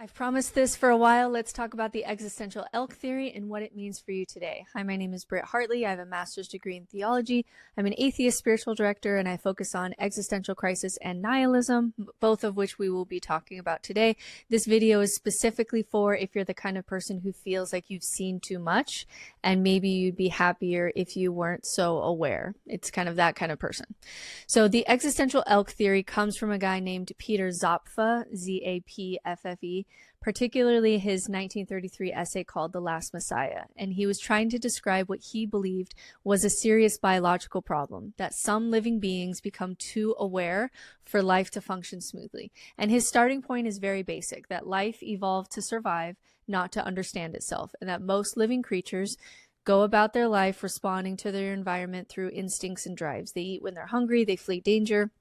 I've promised this for a while. Let's talk about the existential elk theory and what it means for you today. Hi, my name is Britt Hartley. I have a master's degree in theology. I'm an atheist spiritual director, and I focus on existential crisis and nihilism, both of which we will be talking about today. This video is specifically for if you're the kind of person who feels like you've seen too much, and maybe you'd be happier if you weren't so aware. It's kind of that kind of person. So the existential elk theory comes from a guy named Peter Zapffe, Z-A-P-F-F-E, particularly his 1933 essay called The Last Messiah. And he was trying to describe what he believed was a serious biological problem, that some living beings become too aware for life to function smoothly. And his starting point is very basic, that life evolved to survive, not to understand itself, and that most living creatures go about their life responding to their environment through instincts and drives. They eat when they're hungry, they flee danger,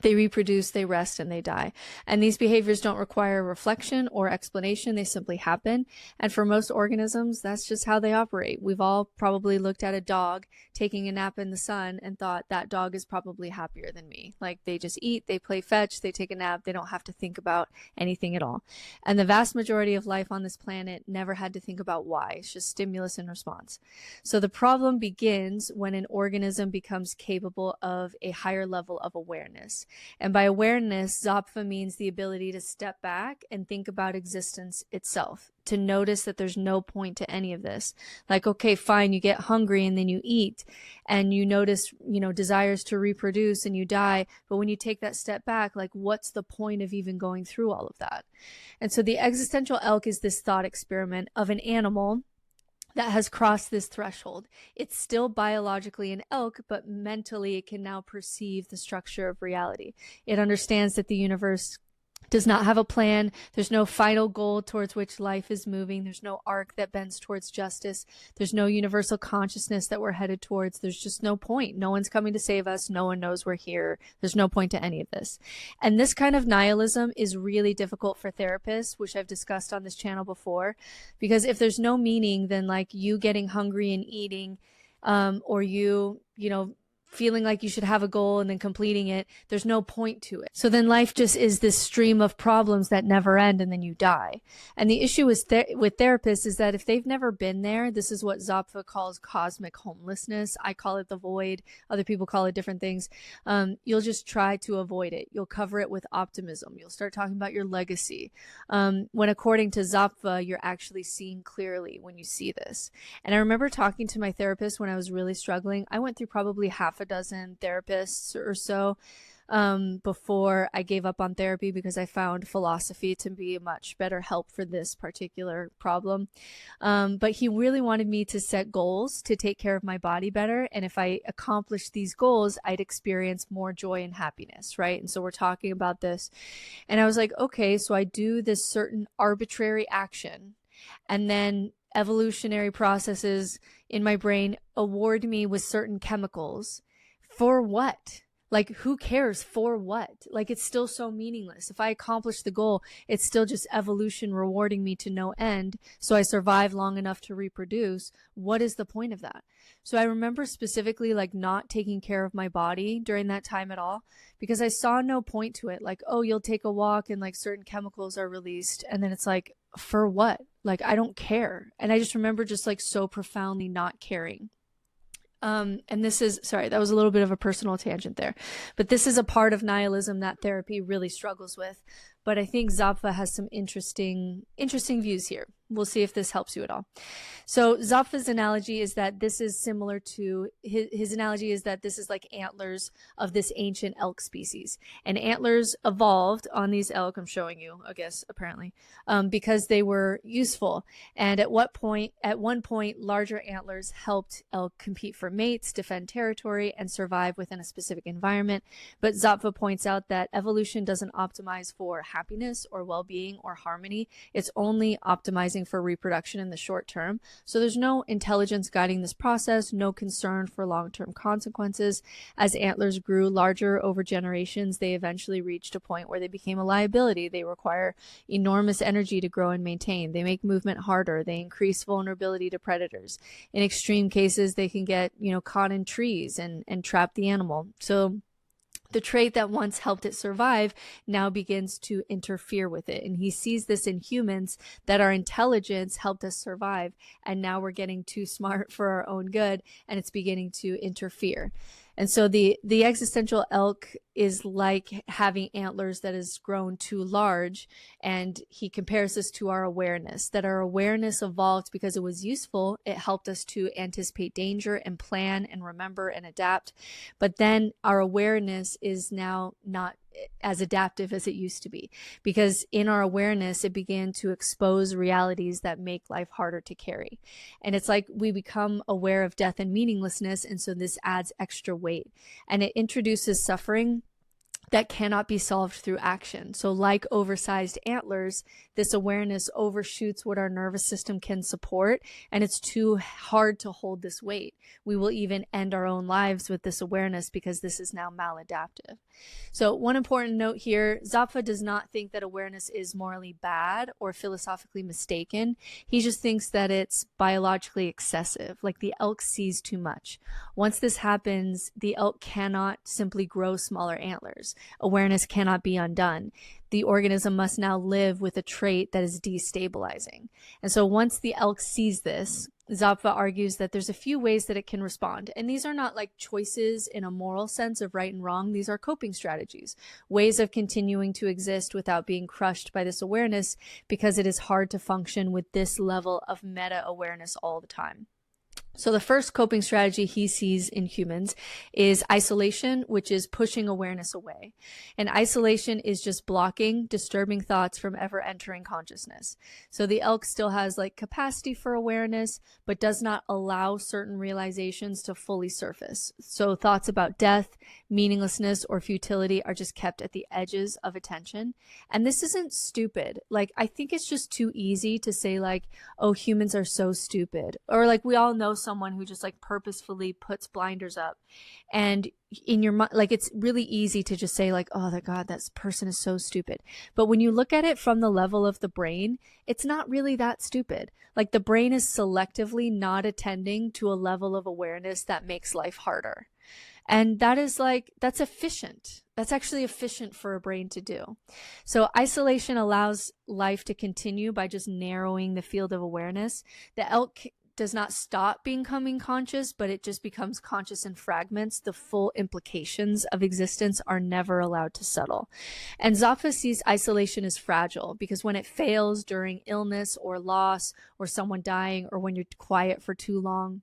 they reproduce, they rest, and they die. And these behaviors don't require reflection or explanation. They simply happen. And for most organisms, that's just how they operate. We've all probably looked at a dog taking a nap in the sun and thought that dog is probably happier than me. Like they just eat, they play fetch, they take a nap, they don't have to think about anything at all. And the vast majority of life on this planet never had to think about why. It's just stimulus and response. So the problem begins when an organism becomes capable of a higher level of awareness. And by awareness, Zapffe means the ability to step back and think about existence itself, to notice that there's no point to any of this. Like, okay, fine, you get hungry and then you eat and you notice, desires to reproduce and you die. But when you take that step back, like, what's the point of even going through all of that? And so the existential elk is this thought experiment of an animal that has crossed this threshold. It's still biologically an elk, but mentally it can now perceive the structure of reality. It understands that the universe does not have a plan. There's no final goal towards which life is moving. There's no arc that bends towards justice. There's no universal consciousness that we're headed towards. There's just no point. No one's coming to save us. No one knows we're here. There's no point to any of this. And this kind of nihilism is really difficult for therapists, which I've discussed on this channel before, because if there's no meaning, then like you getting hungry and eating, or you feeling like you should have a goal and then completing it, there's no point to it. So then life just is this stream of problems that never end and then you die. And the issue with therapists is that if they've never been there, this is what Zapffe calls cosmic homelessness. I call it the void. Other people call it different things. You'll just try to avoid it. You'll cover it with optimism. You'll start talking about your legacy. When according to Zapffe, you're actually seeing clearly when you see this. And I remember talking to my therapist when I was really struggling. I went through probably half a dozen therapists or so before I gave up on therapy, because I found philosophy to be a much better help for this particular problem. But he really wanted me to set goals to take care of my body better. And if I accomplished these goals, I'd experience more joy and happiness, right? And so we're talking about this. And I was like, okay, so I do this certain arbitrary action, and then evolutionary processes in my brain award me with certain chemicals. For what? Like, who cares? For what? Like, it's still so meaningless. If I accomplish the goal, it's still just evolution rewarding me to no end. So I survive long enough to reproduce. What is the point of that? So I remember specifically like not taking care of my body during that time at all, because I saw no point to it. Like, oh, you'll take a walk and like certain chemicals are released. And then it's like, for what? Like, I don't care. And I just remember just like so profoundly not caring. And this is, sorry, that was a little bit of a personal tangent there, but this is a part of nihilism that therapy really struggles with. But I think Zapffe has some interesting views here. We'll see if this helps you at all. So Zapfe's analogy is that this is similar to, his analogy is that this is like antlers of this ancient elk species. And antlers evolved on these elk, I'm showing you, I guess, apparently, because they were useful. And at one point, larger antlers helped elk compete for mates, defend territory, and survive within a specific environment. But Zapffe points out that evolution doesn't optimize for happiness or well-being or harmony. It's only optimizing for reproduction in the short term. So there's no intelligence guiding this process, no concern for long-term consequences. As antlers grew larger over generations, they eventually reached a point where they became a liability. They require enormous energy to grow and maintain. They make movement harder. They increase vulnerability to predators. In extreme cases, they can get, caught in trees and trap the animal. So the trait that once helped it survive now begins to interfere with it. And he sees this in humans, that our intelligence helped us survive, and now we're getting too smart for our own good, and it's beginning to interfere. And so the existential elk is like having antlers that has grown too large. And he compares this to our awareness, that our awareness evolved because it was useful. It helped us to anticipate danger and plan and remember and adapt. But then our awareness is now not as adaptive as it used to be, because in our awareness, it began to expose realities that make life harder to carry. And it's like we become aware of death and meaninglessness. And so this adds extra weight, and it introduces suffering that cannot be solved through action. So like oversized antlers, this awareness overshoots what our nervous system can support, and it's too hard to hold this weight. We will even end our own lives with this awareness because this is now maladaptive. So one important note here, Zapffe does not think that awareness is morally bad or philosophically mistaken. He just thinks that it's biologically excessive, like the elk sees too much. Once this happens, the elk cannot simply grow smaller antlers. Awareness cannot be undone. The organism must now live with a trait that is destabilizing. And so once the elk sees this, Zapffe argues that there's a few ways that it can respond. And these are not like choices in a moral sense of right and wrong. These are coping strategies, ways of continuing to exist without being crushed by this awareness, because it is hard to function with this level of meta awareness all the time. So the first coping strategy he sees in humans is isolation, which is pushing awareness away. And isolation is just blocking disturbing thoughts from ever entering consciousness. So the elk still has like capacity for awareness, but does not allow certain realizations to fully surface. So thoughts about death, meaninglessness, or futility are just kept at the edges of attention. And this isn't stupid. Like, I think it's just too easy to say like, oh, humans are so stupid. Or like we all know someone who just like purposefully puts blinders up, and in your mind, like, it's really easy to just say like, oh, God, that person is so stupid. But when you look at it from the level of the brain, it's not really that stupid. Like, the brain is selectively not attending to a level of awareness that makes life harder. And that is like, that's efficient. That's actually efficient for a brain to do. So isolation allows life to continue by just narrowing the field of awareness. The elk does not stop becoming conscious, but it just becomes conscious in fragments. The full implications of existence are never allowed to settle. And Zapffe sees isolation as fragile, because when it fails during illness or loss or someone dying, or when you're quiet for too long,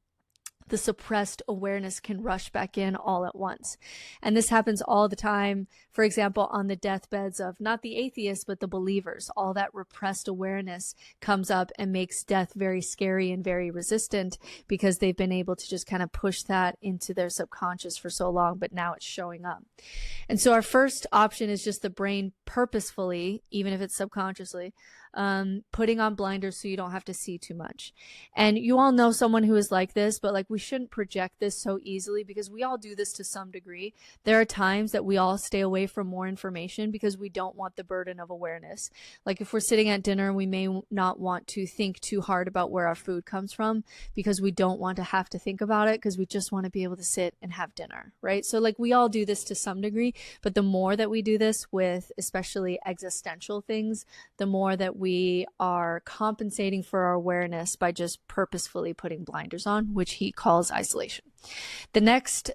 the suppressed awareness can rush back in all at once. And this happens all the time. For example, on the deathbeds of not the atheists, but the believers, all that repressed awareness comes up and makes death very scary and very resistant, because they've been able to just kind of push that into their subconscious for so long, but now it's showing up. And so our first option is just the brain purposefully, even if it's subconsciously, putting on blinders so you don't have to see too much. And you all know someone who is like this, but like, we shouldn't project this so easily, because we all do this to some degree. There are times that we all stay away from more information because we don't want the burden of awareness. Like, if we're sitting at dinner, we may not want to think too hard about where our food comes from, because we don't want to have to think about it, because we just want to be able to sit and have dinner, right? So like, we all do this to some degree, but the more that we do this with especially existential things, the more that we are compensating for our awareness by just purposefully putting blinders on, which he calls isolation. The next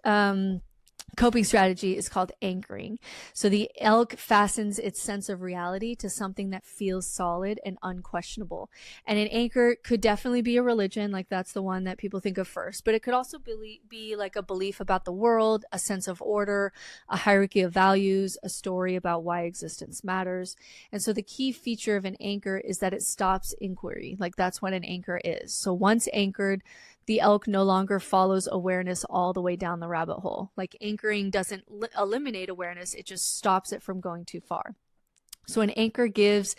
coping strategy is called anchoring. So the elk fastens its sense of reality to something that feels solid and unquestionable. And an anchor could definitely be a religion, like that's the one that people think of first, but it could also be like a belief about the world, a sense of order, a hierarchy of values, a story about why existence matters. And so the key feature of an anchor is that it stops inquiry. Like, that's what an anchor is. So once anchored, the elk no longer follows awareness all the way down the rabbit hole. Like, anchoring doesn't eliminate awareness, it just stops it from going too far. So an anchor gives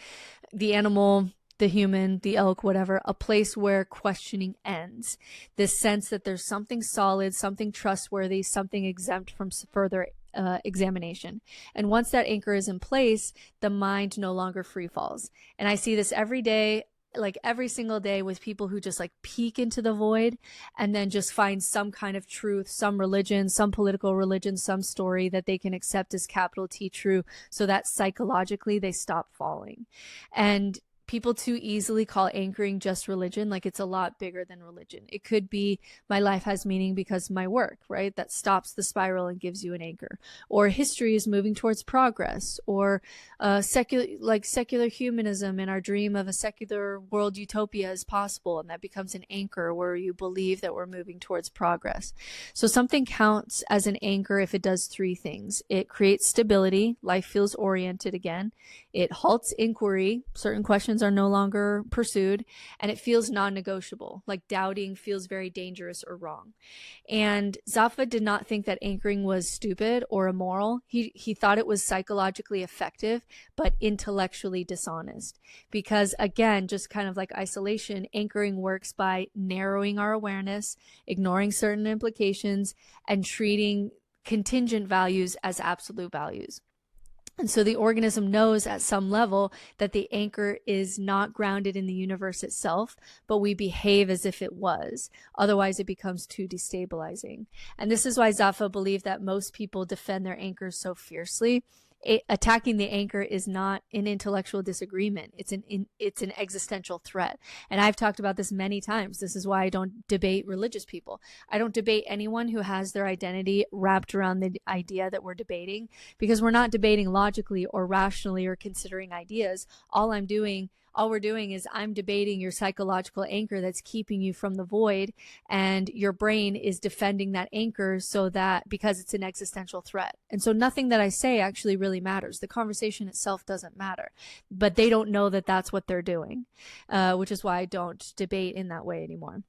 the animal, the human, the elk, whatever, a place where questioning ends. This sense that there's something solid, something trustworthy, something exempt from further examination. And once that anchor is in place, the mind no longer free falls. And I see this every day. like every single day with people who just like peek into the void and then just find some kind of truth, some religion, some political religion, some story that they can accept as capital T true, so that psychologically they stop falling. And people too easily call anchoring just religion. Like, it's a lot bigger than religion. It could be my life has meaning because of my work, right? That stops the spiral and gives you an anchor. Or history is moving towards progress, or secular humanism and our dream of a secular world utopia is possible. And that becomes an anchor where you believe that we're moving towards progress. So something counts as an anchor if it does three things. It creates stability. Life feels oriented again. It halts inquiry. Certain questions are no longer pursued, and it feels non-negotiable, like doubting feels very dangerous or wrong. And Zapffe did not think that anchoring was stupid or immoral. He thought it was psychologically effective, but intellectually dishonest. Because again, just kind of like isolation, anchoring works by narrowing our awareness, ignoring certain implications, and treating contingent values as absolute values. And so the organism knows at some level that the anchor is not grounded in the universe itself, but we behave as if it was. Otherwise, it becomes too destabilizing. And this is why Zapffe believed that most people defend their anchors so fiercely. Attacking the anchor is not an intellectual disagreement. It's an existential threat. And I've talked about this many times. This is why I don't debate religious people. I don't debate anyone who has their identity wrapped around the idea that we're debating, because we're not debating logically or rationally or considering ideas. All we're doing is I'm debating your psychological anchor that's keeping you from the void, and your brain is defending that anchor because it's an existential threat. And so nothing that I say actually really matters. The conversation itself doesn't matter, but they don't know that that's what they're doing, which is why I don't debate in that way anymore.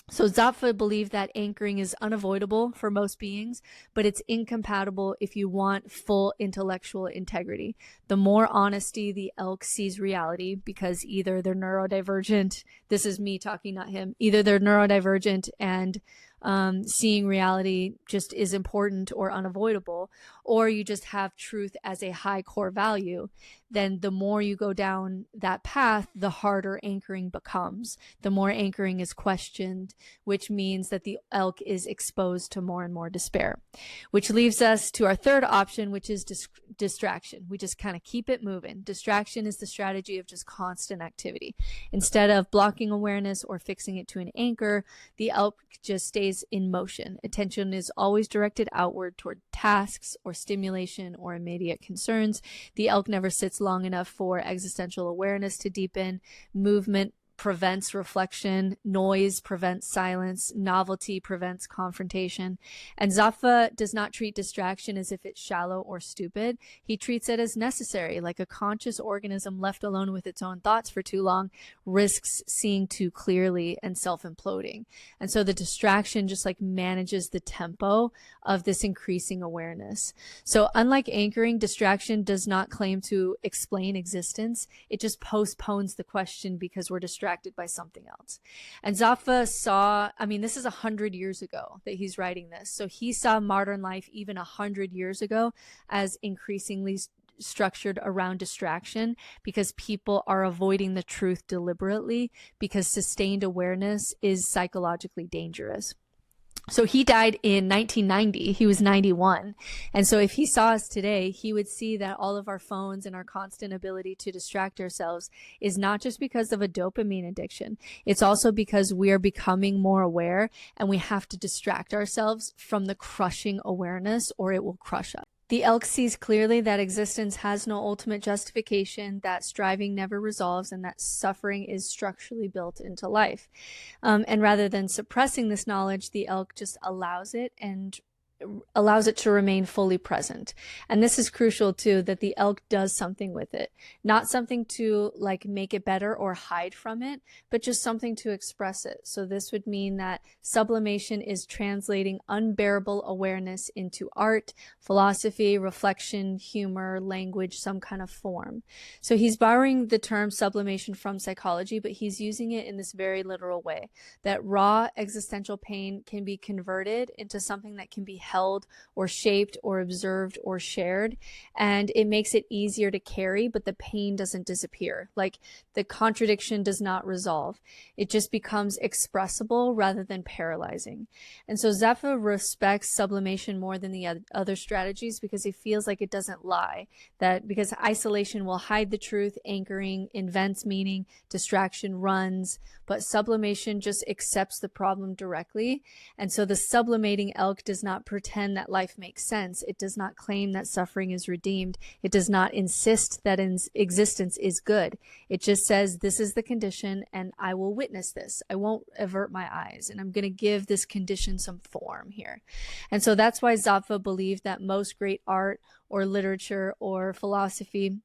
So Zapffe believed that anchoring is unavoidable for most beings, but it's incompatible if you want full intellectual integrity. The more honesty the elk sees reality, because either they're neurodivergent, this is me talking, not him, either they're neurodivergent and seeing reality just is important or unavoidable, or you just have truth as a high core value, then the more you go down that path, the harder anchoring becomes. The more anchoring is questioned, which means that the elk is exposed to more and more despair, which leaves us to our third option, which is distraction. We just kind of keep it moving. Distraction is the strategy of just constant activity. Instead of blocking awareness or fixing it to an anchor, the elk just stays in motion. Attention is always directed outward toward tasks or stimulation or immediate concerns. The elk never sits long enough for existential awareness to deepen. Movement prevents reflection, noise prevents silence, novelty prevents confrontation. And Zapffe does not treat distraction as if it's shallow or stupid. He treats it as necessary, like a conscious organism left alone with its own thoughts for too long risks seeing too clearly and self-imploding. And so the distraction just like manages the tempo of this increasing awareness. So unlike anchoring, distraction does not claim to explain existence. It just postpones the question because we're distracted by something else. And Zapffe saw, this is 100 years ago that he's writing this. So he saw modern life even 100 years ago as increasingly structured around distraction, because people are avoiding the truth deliberately, because sustained awareness is psychologically dangerous. So he died in 1990. He was 91. And so if he saw us today, he would see that all of our phones and our constant ability to distract ourselves is not just because of a dopamine addiction. It's also because we are becoming more aware, and we have to distract ourselves from the crushing awareness, or it will crush us. The elk sees clearly that existence has no ultimate justification, that striving never resolves, and that suffering is structurally built into life. And rather than suppressing this knowledge, the elk just allows it to remain fully present. And this is crucial too, that the elk does something with it, not something to like make it better or hide from it, but just something to express it. So this would mean that sublimation is translating unbearable awareness into art, philosophy, reflection, humor, language, some kind of form. So he's borrowing the term sublimation from psychology, but he's using it in this very literal way, that raw existential pain can be converted into something that can be held or shaped or observed or shared. And it makes it easier to carry, but the pain doesn't disappear. Like the contradiction does not resolve. It just becomes expressible rather than paralyzing. And so Zapffe respects sublimation more than the other strategies because he feels like it doesn't lie, that because isolation will hide the truth, anchoring invents meaning, distraction runs, but sublimation just accepts the problem directly. And so the sublimating elk does not pretend that life makes sense. It does not claim that suffering is redeemed. It does not insist that existence is good. It just says, this is the condition and I will witness this. I won't avert my eyes, and I'm going to give this condition some form here. And so that's why Zapffe believed that most great art or literature or philosophy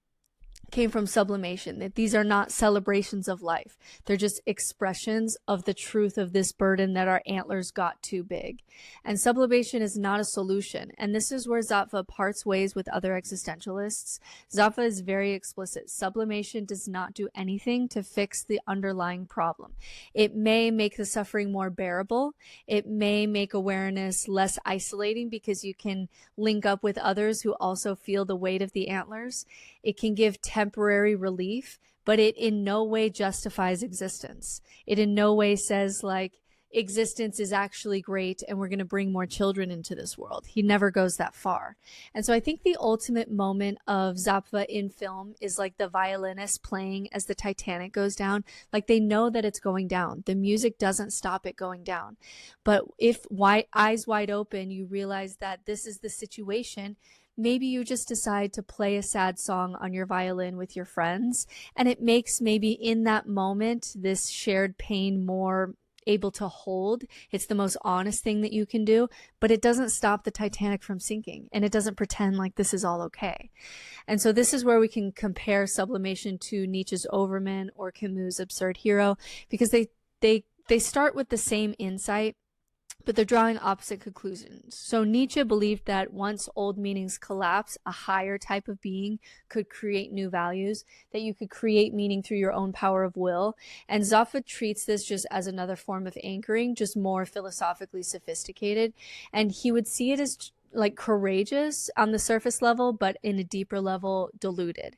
came from sublimation, that these are not celebrations of life. They're just expressions of the truth of this burden that our antlers got too big. And sublimation is not a solution. And this is where Zapffe parts ways with other existentialists. Zapffe is very explicit. Sublimation does not do anything to fix the underlying problem. It may make the suffering more bearable. It may make awareness less isolating because you can link up with others who also feel the weight of the antlers. It can give temporary relief, but it in no way justifies existence. It in no way says like existence is actually great and we're going to bring more children into this world. He never goes that far. And so I think the ultimate moment of Zapffe in film is like the violinist playing as the Titanic goes down. Like they know that it's going down. The music doesn't stop it going down. But if eyes wide open, you realize that this is the situation. Maybe you just decide to play a sad song on your violin with your friends, and it makes maybe in that moment this shared pain more able to hold. It's the most honest thing that you can do, but it doesn't stop the Titanic from sinking, and it doesn't pretend like this is all okay. And so this is where we can compare sublimation to Nietzsche's Overman or Camus' Absurd Hero, because they start with the same insight, but they're drawing opposite conclusions. So Nietzsche believed that once old meanings collapse, a higher type of being could create new values, that you could create meaning through your own power of will. And Zapffe treats this just as another form of anchoring, just more philosophically sophisticated. And he would see it as like courageous on the surface level, but in a deeper level, deluded.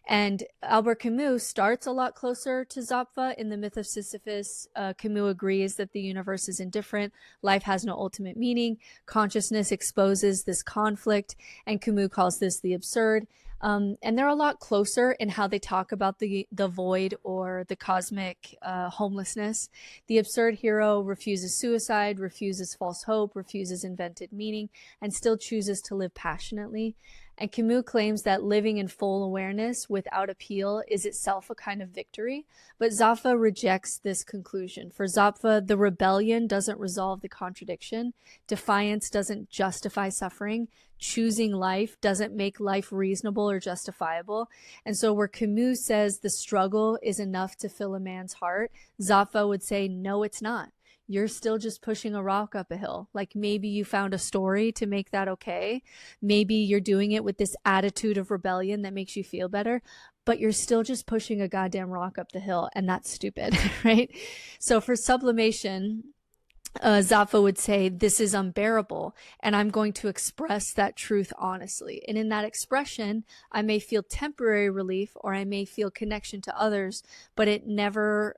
And Albert Camus starts a lot closer to Zapffe. In The Myth of Sisyphus, Camus agrees that the universe is indifferent, life has no ultimate meaning, consciousness exposes this conflict, and Camus calls this the absurd. And they're a lot closer in how they talk about the void or the cosmic homelessness. The absurd hero refuses suicide, refuses false hope, refuses invented meaning, and still chooses to live passionately. And Camus claims that living in full awareness without appeal is itself a kind of victory. But Zapffe rejects this conclusion. For Zapffe, the rebellion doesn't resolve the contradiction. Defiance doesn't justify suffering. Choosing life doesn't make life reasonable or justifiable. And so where Camus says the struggle is enough to fill a man's heart, Zapffe would say, no, it's not. You're still just pushing a rock up a hill. Like maybe you found a story to make that okay. Maybe you're doing it with this attitude of rebellion that makes you feel better, but you're still just pushing a goddamn rock up the hill, and that's stupid, right? So for sublimation, Zapffe would say, this is unbearable, and I'm going to express that truth honestly. And in that expression, I may feel temporary relief or I may feel connection to others, but it never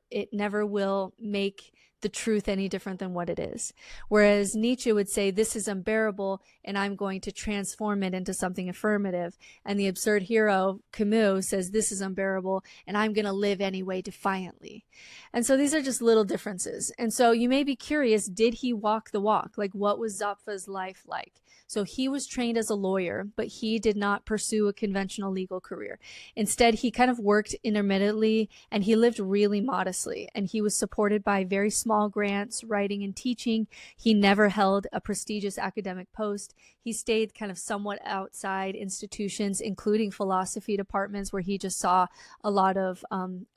will make the truth any different than what it is. Whereas Nietzsche would say, this is unbearable, and I'm going to transform it into something affirmative. And the absurd hero, Camus, says, this is unbearable, and I'm going to live anyway defiantly. And so these are just little differences. And so you may be curious, did he walk the walk? Like, what was Zapffel's life like? So he was trained as a lawyer, but he did not pursue a conventional legal career. Instead, he kind of worked intermittently, and he lived really modestly. And he was supported by very small grants, writing and teaching. He never held a prestigious academic post. He stayed kind of somewhat outside institutions, including philosophy departments, where he just saw a lot of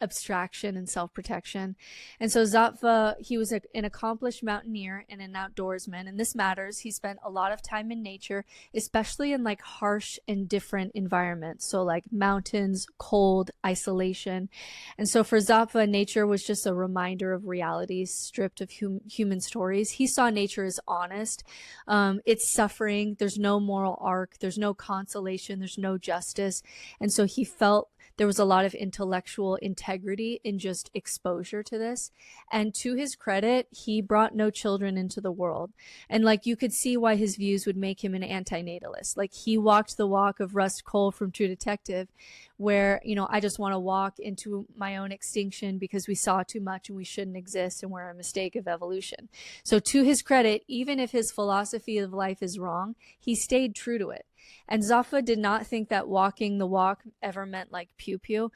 abstraction and self-protection. And so Zapffe, he was an accomplished mountaineer and an outdoorsman, and this matters. He spent a lot of time in nature, especially in like harsh and different environments. So like mountains, cold, isolation. And so for Zapffe, nature was just a reminder of reality. stripped of human stories. He saw nature as honest. It's suffering. There's no moral arc. There's no consolation. There's no justice. And so he felt there was a lot of intellectual integrity in just exposure to this. And to his credit, he brought no children into the world. And like, you could see why his views would make him an antinatalist. Like, he walked the walk of Rust Cohle from True Detective, where, you know, I just want to walk into my own extinction because we saw too much and we shouldn't exist and we're a mistake of evolution. So to his credit, even if his philosophy of life is wrong, he stayed true to it. And Zapffe did not think that walking the walk ever meant like pew-pew.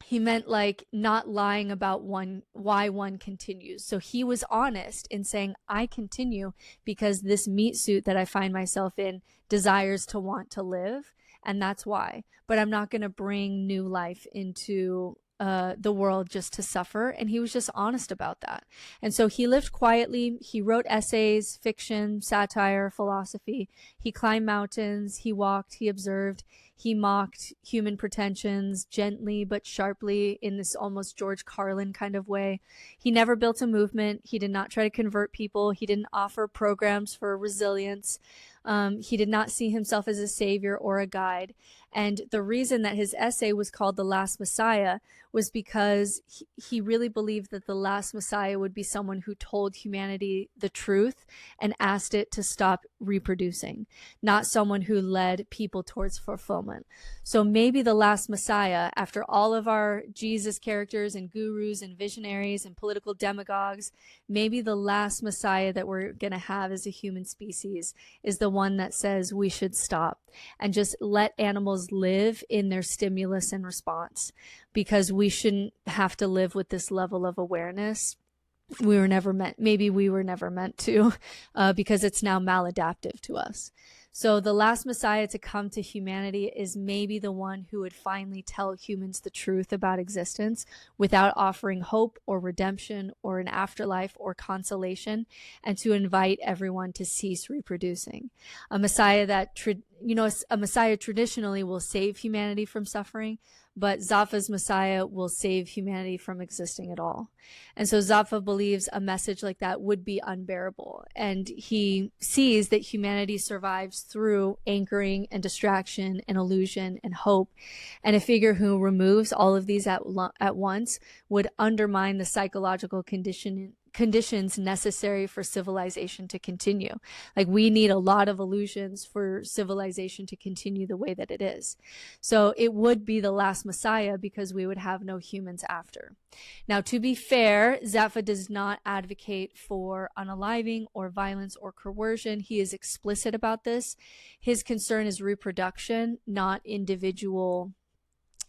He meant like not lying about why one continues. So he was honest in saying, I continue because this meat suit that I find myself in desires to want to live, and that's why. But I'm not going to bring new life into the world just to suffer. And he was just honest about that. And so he lived quietly. He wrote essays, fiction, satire, philosophy. He climbed mountains. He walked. He observed. He mocked human pretensions gently but sharply in this almost George Carlin kind of way. He never built a movement. He did not try to convert people. He didn't offer programs for resilience. He did not see himself as a savior or a guide. And the reason that his essay was called The Last Messiah was because he really believed that the last Messiah would be someone who told humanity the truth and asked it to stop reproducing, not someone who led people towards fulfillment. So maybe the last Messiah, after all of our Jesus characters and gurus and visionaries and political demagogues, maybe the last Messiah that we're going to have as a human species is the one that says we should stop and just let animals live in their stimulus and response, because we shouldn't have to live with this level of awareness. Maybe we were never meant to, because it's now maladaptive to us. So the last Messiah to come to humanity is maybe the one who would finally tell humans the truth about existence without offering hope or redemption or an afterlife or consolation, and to invite everyone to cease reproducing. A Messiah that, a Messiah traditionally will save humanity from suffering, but Zapfe's Messiah will save humanity from existing at all. And so Zapffe believes a message like that would be unbearable. And he sees that humanity survives through anchoring and distraction and illusion and hope. And a figure who removes all of these at once would undermine the psychological conditions necessary for civilization to continue. Like, we need a lot of illusions for civilization to continue the way that it is. So it would be the last Messiah because we would have no humans after. Now, to be fair, Zapffe does not advocate for unaliving or violence or coercion. He is explicit about this. His concern is reproduction, not individual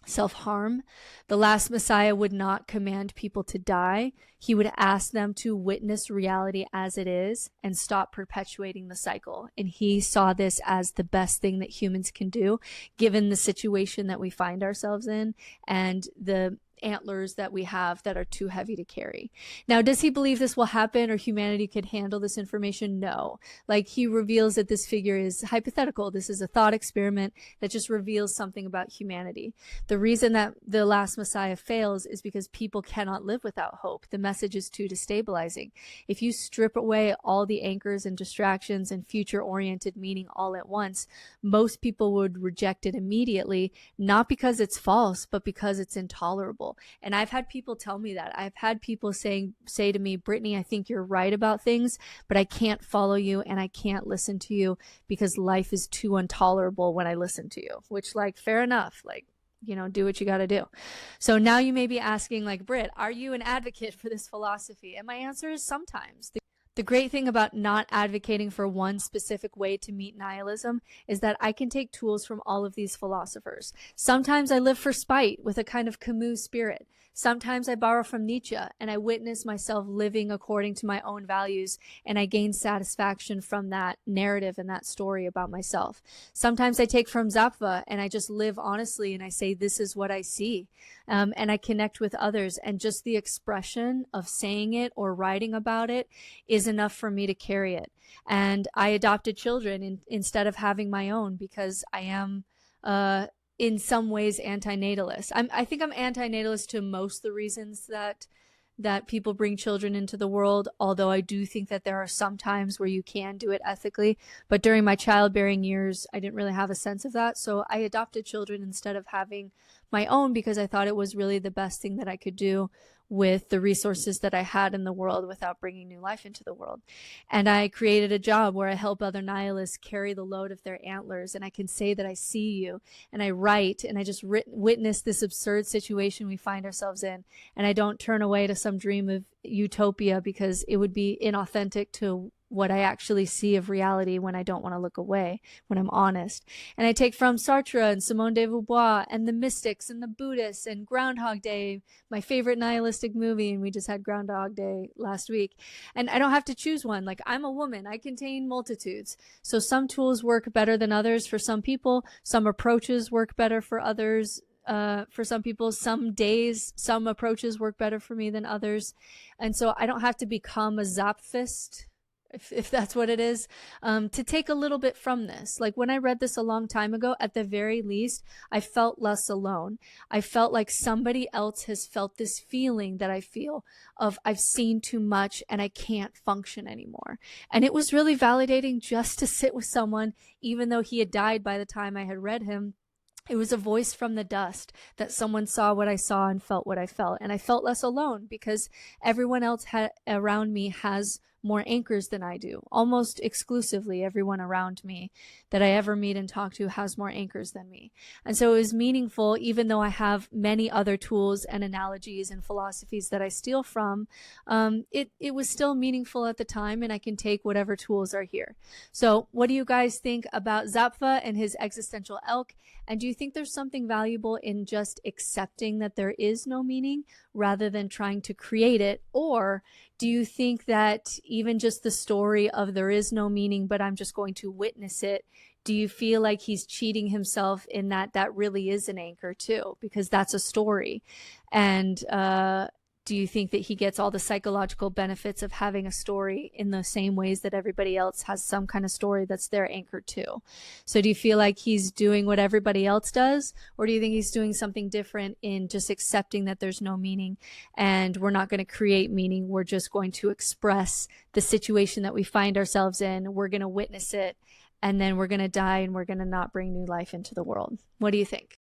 self-harm. The last Messiah would not command people to die. He would ask them to witness reality as it is and stop perpetuating the cycle. And he saw this as the best thing that humans can do, given the situation that we find ourselves in and the antlers that we have that are too heavy to carry. Now, does he believe this will happen or humanity could handle this information? No. Like, he reveals that this figure is hypothetical. This is a thought experiment that just reveals something about humanity. The reason that the last Messiah fails is because people cannot live without hope. The message is too destabilizing. If you strip away all the anchors and distractions and future-oriented meaning all at once, most people would reject it immediately, not because it's false, but because it's intolerable. And I've had people tell me that. I've had people say to me, Brittany, I think you're right about things, but I can't follow you and I can't listen to you because life is too intolerable when I listen to you, which, like, fair enough. Like, do what you got to do. So now you may be asking, like, Britt, are you an advocate for this philosophy? And my answer is sometimes. The great thing about not advocating for one specific way to meet nihilism is that I can take tools from all of these philosophers. Sometimes I live for spite with a kind of Camus spirit. Sometimes I borrow from Nietzsche and I witness myself living according to my own values, and I gain satisfaction from that narrative and that story about myself. Sometimes I take from Zapffe and I just live honestly and I say, this is what I see. And I connect with others, and just the expression of saying it or writing about it is enough for me to carry it. And I adopted children instead of having my own because I am in some ways antinatalist. I think I'm antinatalist to most of the reasons that that people bring children into the world, although I do think that there are some times where you can do it ethically. But during my childbearing years, I didn't really have a sense of that. So I adopted children instead of having my own because I thought it was really the best thing that I could do with the resources that I had in the world without bringing new life into the world. And I created a job where I help other nihilists carry the load of their antlers, and I can say that I see you, and I write, and I just witness this absurd situation we find ourselves in, and I don't turn away to some dream of utopia because it would be inauthentic to what I actually see of reality when I don't want to look away, when I'm honest. And I take from Sartre and Simone de Beauvoir and the mystics and the Buddhists and Groundhog Day, my favorite nihilistic movie, and we just had Groundhog Day last week. And I don't have to choose one. Like, I'm a woman, I contain multitudes. So some tools work better than others for some people. Some approaches work better for others. For some people, some days, some approaches work better for me than others. And so I don't have to become a Zapfist, if that's what it is, to take a little bit from this. Like, when I read this a long time ago, at the very least, I felt less alone. I felt like somebody else has felt this feeling that I feel of I've seen too much and I can't function anymore. And it was really validating just to sit with someone, even though he had died by the time I had read him. It was a voice from the dust that someone saw what I saw and felt what I felt. And I felt less alone because everyone else around me has more anchors than I do. Almost exclusively, everyone around me that I ever meet and talk to has more anchors than me. And so it was meaningful, even though I have many other tools and analogies and philosophies that I steal from. It was still meaningful at the time, and I can take whatever tools are here. So what do you guys think about Zapffe and his existential elk? And do you think there's something valuable in just accepting that there is no meaning rather than trying to create it? Or do you think that even just the story of there is no meaning, but I'm just going to witness it, do you feel like he's cheating himself in that that really is an anchor too? Because that's a story. And do you think that he gets all the psychological benefits of having a story in the same ways that everybody else has some kind of story that's their anchor too? So do you feel like he's doing what everybody else does? Or do you think he's doing something different in just accepting that there's no meaning and we're not going to create meaning? We're just going to express the situation that we find ourselves in. We're going to witness it, and then we're going to die, and we're going to not bring new life into the world. What do you think?